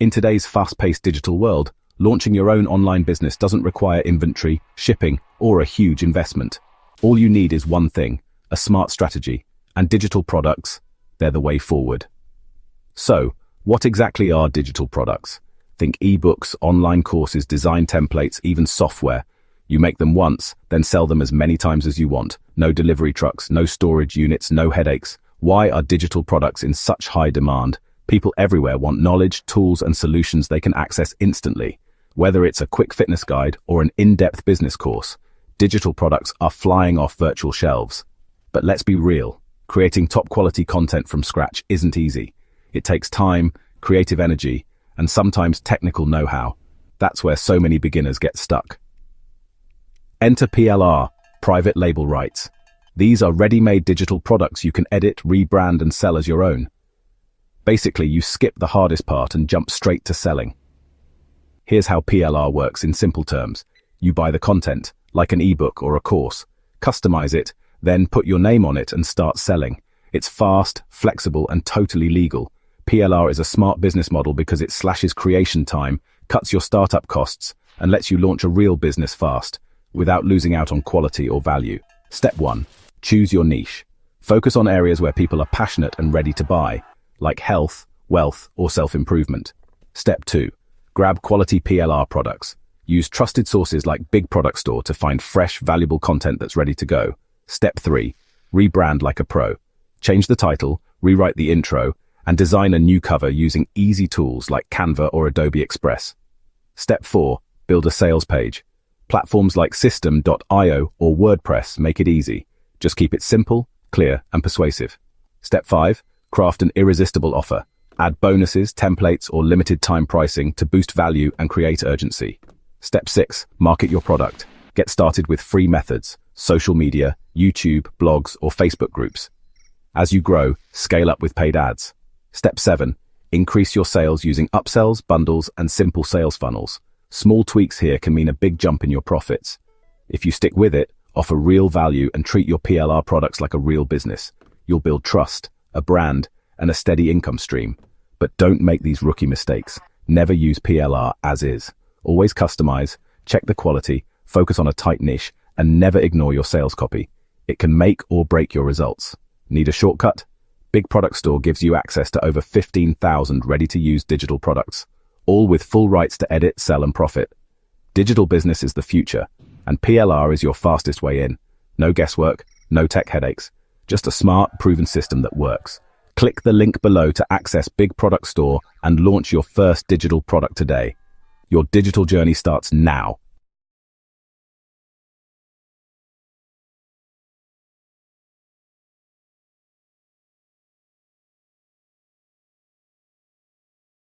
In today's fast-paced digital world, launching your own online business doesn't require inventory, shipping, or a huge investment. All you need is one thing, a smart strategy, and digital products, they're the way forward. So, what exactly are digital products? Think ebooks, online courses, design templates, even software. You make them once, then sell them as many times as you want. No delivery trucks, no storage units, no headaches. Why are digital products in such high demand? People everywhere want knowledge, tools, and solutions they can access instantly. Whether it's a quick fitness guide or an in-depth business course, digital products are flying off virtual shelves. But let's be real, creating top-quality content from scratch isn't easy. It takes time, creative energy, and sometimes technical know-how. That's where so many beginners get stuck. Enter PLR, private label rights. These are ready-made digital products you can edit, rebrand, and sell as your own. Basically, you skip the hardest part and jump straight to selling. Here's how PLR works in simple terms. You buy the content, like an ebook or a course, customize it, then put your name on it and start selling. It's fast, flexible, and totally legal. PLR is a smart business model because it slashes creation time, cuts your startup costs, and lets you launch a real business fast, without losing out on quality or value. Step 1. Choose your niche. Focus on areas where people are passionate and ready to buy, like health, wealth, or self-improvement. Step 2. Grab quality PLR products. Use trusted sources like Big Product Store to find fresh, valuable content that's ready to go. Step 3. Rebrand like a pro. Change the title, rewrite the intro, and design a new cover using easy tools like Canva or Adobe Express. Step 4. Build a sales page. Platforms like System.io or WordPress make it easy. Just keep it simple, clear, and persuasive. Step 5. Craft an irresistible offer. Add bonuses, templates, or limited time pricing to boost value and create urgency. Step 6. Market your product. Get started with free methods, social media, YouTube, blogs, or Facebook groups. As you grow, scale up with paid ads. Step 7. Increase your sales using upsells, bundles, and simple sales funnels. Small tweaks here can mean a big jump in your profits. If you stick with it, offer real value, and treat your PLR products like a real business, you'll build trust, a brand, and a steady income stream. But don't make these rookie mistakes. Never use PLR as is. Always customize, check the quality, focus on a tight niche, and never ignore your sales copy. It can make or break your results. Need a shortcut? Big Product Store gives you access to over 15,000 ready-to-use digital products, all with full rights to edit, sell, and profit. Digital business is the future, and PLR is your fastest way in. No guesswork, no tech headaches, just a smart, proven system that works. Click the link below to access Big Product Store and launch your first digital product today. Your digital journey starts now.